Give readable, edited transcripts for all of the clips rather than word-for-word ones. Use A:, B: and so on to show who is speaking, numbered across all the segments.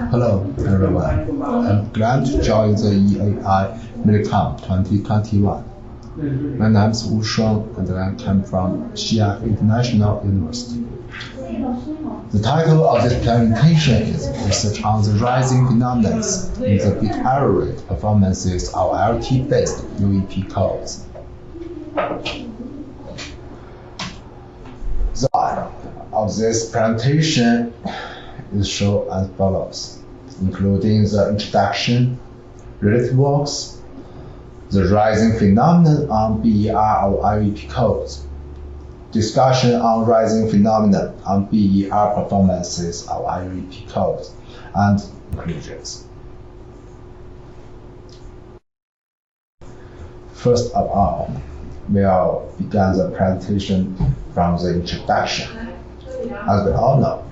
A: Hello, everyone. I'm glad to join the EAI Minicamp 2021. My name is Shuang, and I come from Xi'an International University. The title of this presentation is Research on the Rising Phenomena in the Bit Error Rate Performances of LT-based UEP codes. The outline of this presentation is shown as follows, including the introduction, related works, the rising phenomenon on BER of UEP codes, discussion on rising phenomenon on BER performances of UEP codes, and conclusions. First of all, we'll begin the presentation from the introduction. As we all know,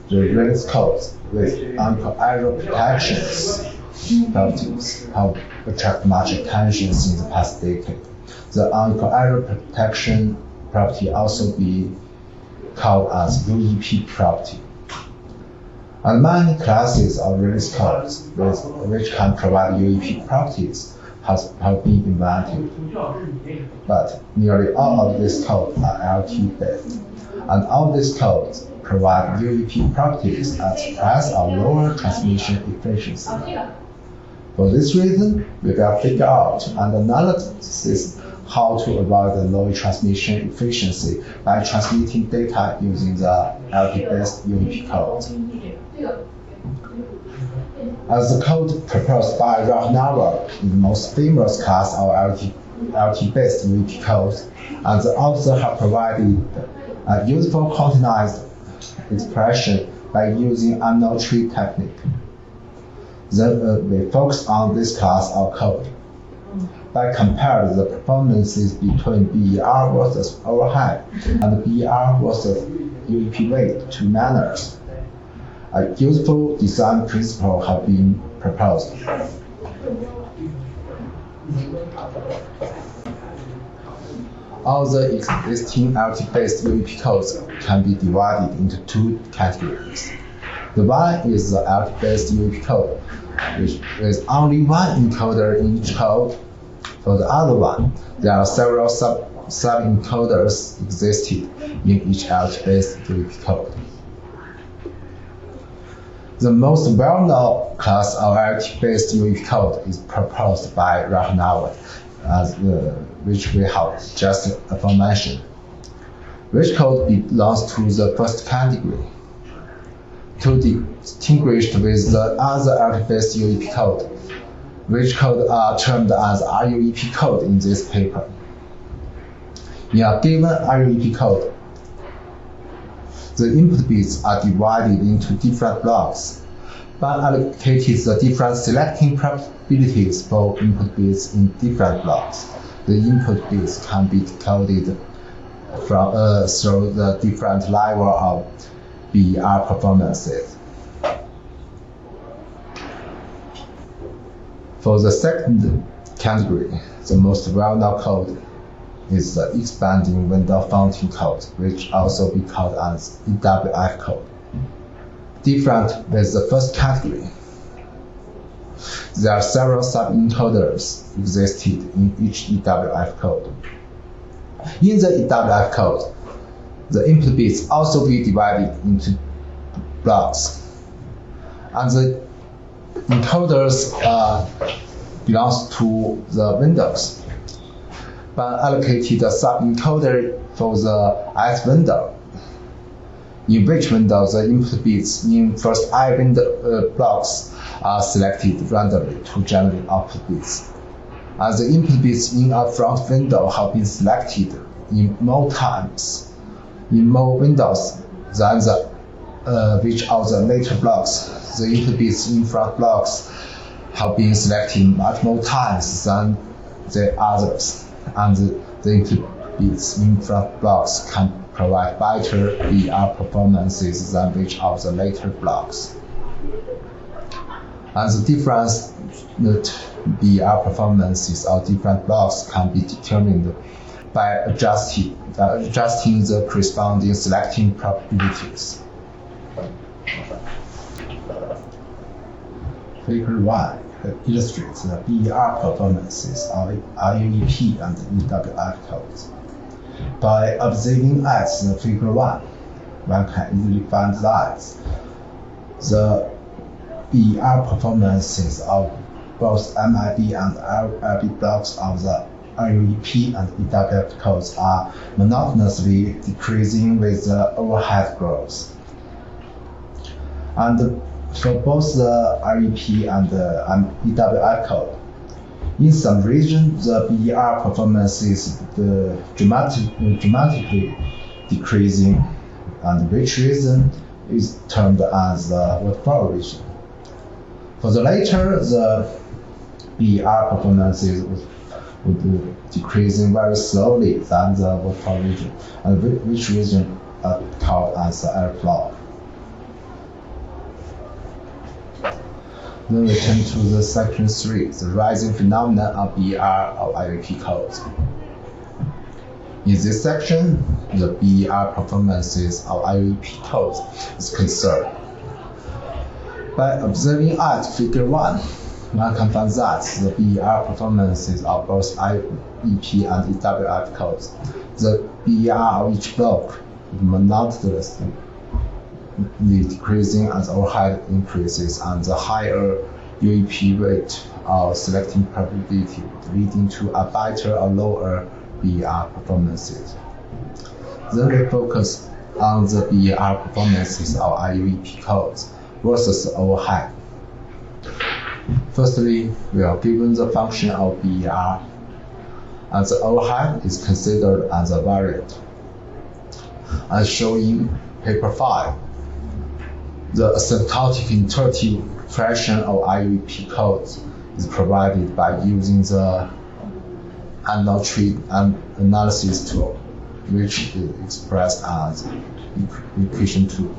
A: the related codes with anti-error protections properties have attracted much attention in the past decade. The anti-error protection property also be called as UEP property. And many classes of related codes which can provide UEP properties have been invented. But nearly all of these codes are LT-based, and all these codes provide UEP properties at the price of lower transmission efficiency. For this reason, we will figure out and analyze how to avoid the low transmission efficiency by transmitting data using the LT-based UEP code. As the code proposed by Rahnawa is the most famous class of LT-based UEP codes, and the author have provided a useful quantized expression by using unknown tree technique. Then we focus on this class of code. By comparing the performances between BER versus overhead and BER versus UEP weight to manners, a useful design principle has been proposed. All the existing LT-based UEP codes can be divided into two categories. The one is the LT-based UEP code, which is only one encoder in each code. For the other one, there are several sub-encoders existed in each LT-based UEP code. The most well-known class of LT-based UEP code is proposed by Rahnawa, which we have just aforementioned, which code belongs to the first category. To distinguish with the other LT-based UEP code, which code are termed as RUEP code in this paper. In a given RUEP code, the input bits are divided into different blocks, but allocated the different selecting probabilities for input bits in different blocks. The input bits can be decoded from through the different level of BER performances. For the second category, the most well-known code is the expanding window fountain code, which also be called as EWF code. Different with the first category, there are several sub-encoders existed in each EWF code. In the EWF code, the input bits also be divided into blocks, and the encoders belongs to the windows, but allocated a sub-encoder for the ith window, in which window the input bits in first I window blocks are selected randomly to generate output bits. As the input bits in a front window have been selected in more times, in more windows than the which of the later blocks, the input bits in front blocks have been selected much more times than the others, and the input bits in front blocks can provide better BER performances than which of the later blocks. And the difference BER performances of different blocks can be determined by adjusting the corresponding selecting probabilities. Figure 1 illustrates the BER performances of UEP and EWF codes. By observing at the Figure 1, one can easily find that the BER performances of both MIB and LB blocks of the UEP and EWF codes are monotonously decreasing with the overhead growth. And for both the UEP and the EWF code, in some regions, the BER performance is dramatically decreasing, and which region is termed as the waterfall region. For the latter, the BER performances would be decreasing very slowly than the waterfall region, and which region are called as the airflow. Then we turn to the section 3, the rising phenomenon of BER of UEP codes. In this section, the BER performances of UEP codes is concerned. By observing at Figure 1, one can find that the BER performances of both UEP and EWF codes, the BER of each block is monotonously decreasing as overhead increases, and the higher UEP rate of selecting probability leading to a better or lower BER performances. Then we focus on the BER performances of UEP codes versus overhead. Firstly, we are given the function of BER, and the overhead is considered as a variant. As shown in paper 5, the asymptotic iterative fraction of UEP codes is provided by using the unaltered analysis tool, which is expressed as equation 2.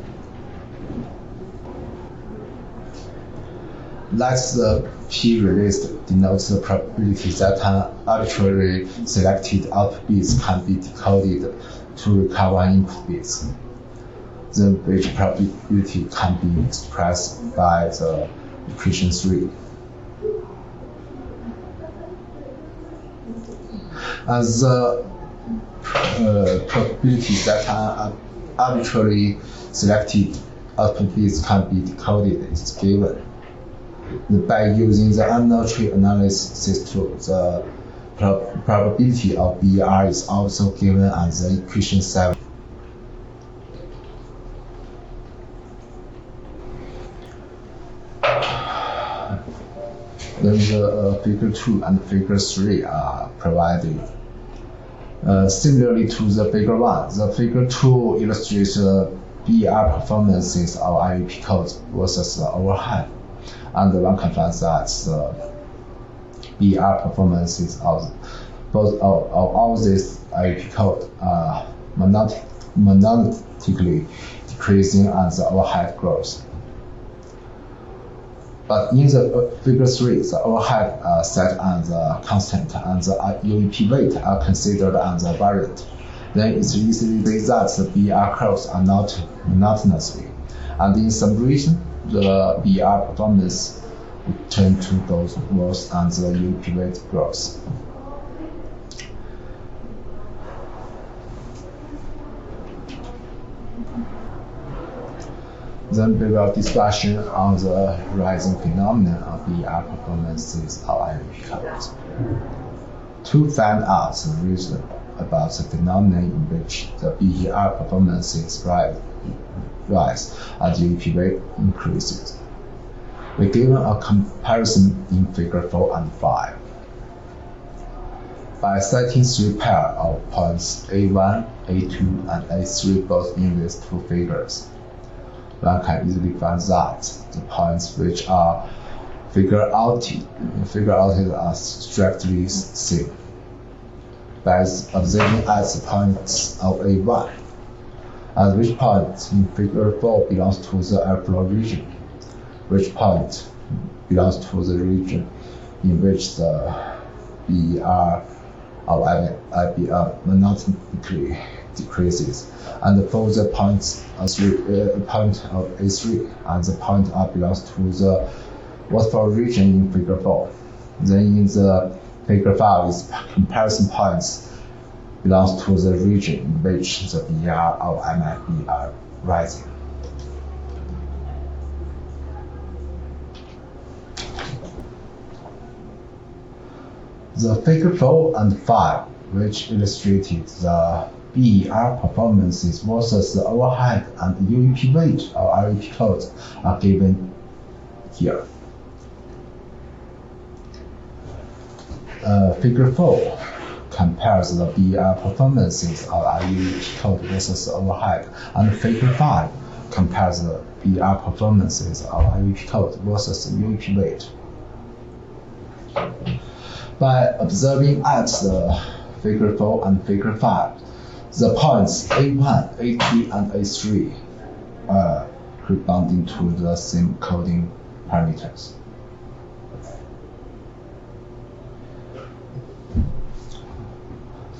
A: Like the P released denotes the probability that an arbitrarily selected output bits can be decoded to recover an input bits. Then which probability can be expressed by the equation 3. As the probability that an arbitrarily selected output bits can be decoded is given. By using the unaltered analysis tool, the probability of BER is also given as the equation 7. Then the Figure 2 and Figure 3 are provided. Similarly to the Figure 1, the Figure 2 illustrates the BER performances of UEP codes versus the overhead. And one can find that the BER performances of both of all these UEP codes are monotonically decreasing as the overhead grows. But in the Figure 3, the overhead are set as a constant and the UEP weight are considered as a variant. Then it's easily see that the BER curves are not monotonously, and in some region, the BER performance would tend to go worse and the UEP weight grows. Then we will discussion on the rising phenomenon of BER performances of UEP codes. To find out the reason about the phenomenon in which the BER performances rise as UEP weight increases, we given a comparison in Figure 4 and 5. By setting 3 pairs of points A1, A2, and A3 both in these two figures, one can easily find that the points which are figured out are strictly same. By observing at the points of A1, at which point in Figure 4 belongs to the airflow region, which point belongs to the region in which the BER of IBR monotonically decreases, and for the point of A3 and the point R belongs to the waterfall region in figure 4. Then in the figure 5 is comparison points belongs to the region in which the BR or MIB are rising. The figure 4 and 5, which illustrated the BER performances versus the overhead and UEP weight or REP code, are given here. Figure 4 compares the BER performances of UEP code versus the overhead, and Figure 5 compares the BER performances of UEP code versus the UEP weight. By observing at the Figure 4 and Figure 5, the points A1, A2, and A3 are corresponding to the same coding parameters.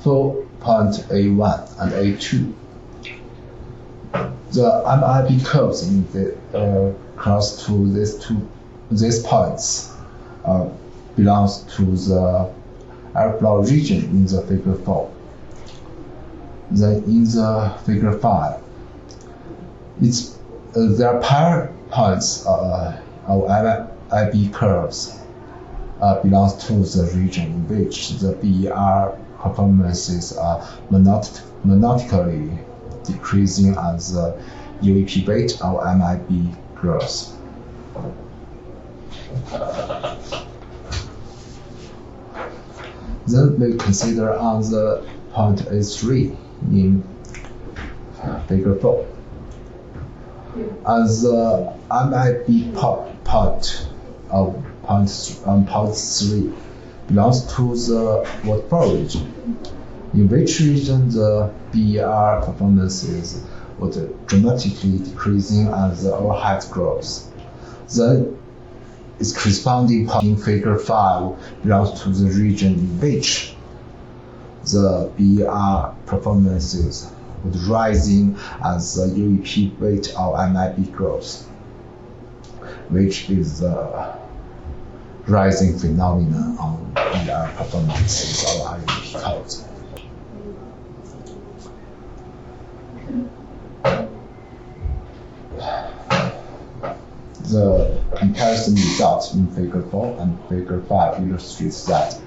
A: For point A1 and A2, the MIB codes in the cross to these points belongs to the airflow region in the figure 4. Then in the figure 5, there are pair points of MIB curves belongs to the region in which the BER performances are monotonically decreasing as the UEP weight of MIB grows. Then we consider on the point A3 in figure 4. As the MIB point of point 3 belongs to the waterfall region, in which region the BER performances would dramatically decreasing as the overhead grows. Then its corresponding point in figure 5 belongs to the region in which the BER performances would rising as the UEP weight of MIB grows, which is the rising phenomenon on BER performances of UEP codes. The comparison results in figure 4 and figure 5 illustrates that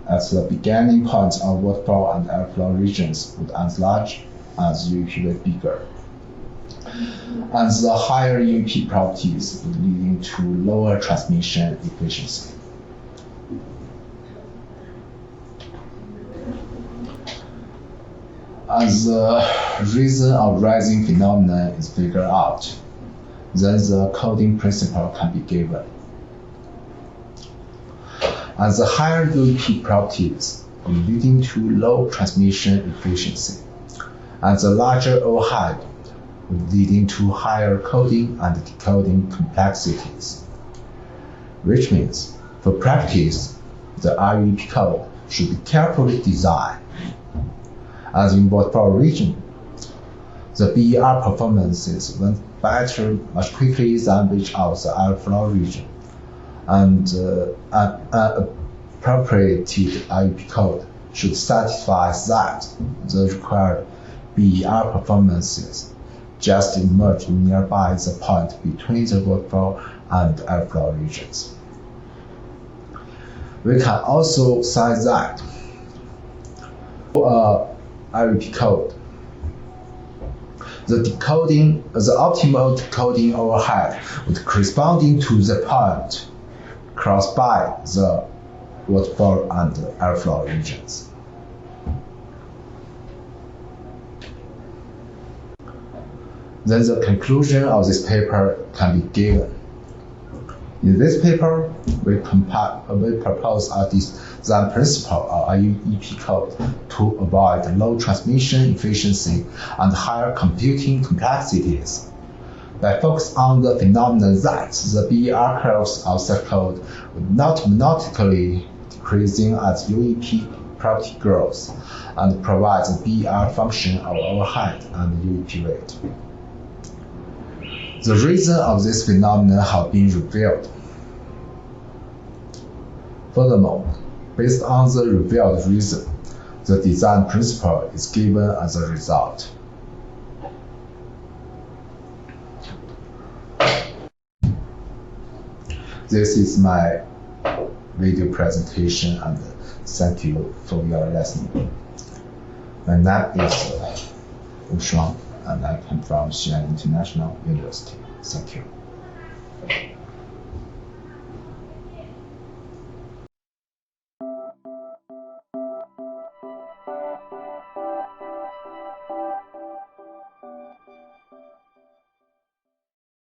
A: at the beginning points of waterfall and airflow regions would enlarge as UEP weight bigger. And the higher UEP properties would leading to lower transmission efficiency. As the reason of rising phenomenon is figured out, then the coding principle can be given. As the higher UEP properties are leading to low transmission efficiency, and the larger overhead leading to higher coding and decoding complexities, which means for practice, the REP code should be carefully designed. As in waterfall region, the BER performances went better much quickly than which of the airflow region, and an appropriate REP code should satisfy that the required BER performances just emerge nearby the point between the waterfall and airflow regions. We can also say that for REP code, the optimal decoding overhead would corresponding to the point crossed by the waterfall and airflow regions. Then the conclusion of this paper can be given. In this paper, we propose a design principle of a UEP code to avoid low transmission efficiency and higher computing complexities. By focus on the phenomenon that the BER curves of such code would not monotonically decreasing as UEP property grows, and provides a BER function of overhead and UEP weight. The reason of this phenomenon have been revealed. Furthermore, based on the revealed reason, the design principle is given as a result. This is my video presentation, and thank you for your listening. My name is Shuang, and I come from Xi'an International University. Thank you.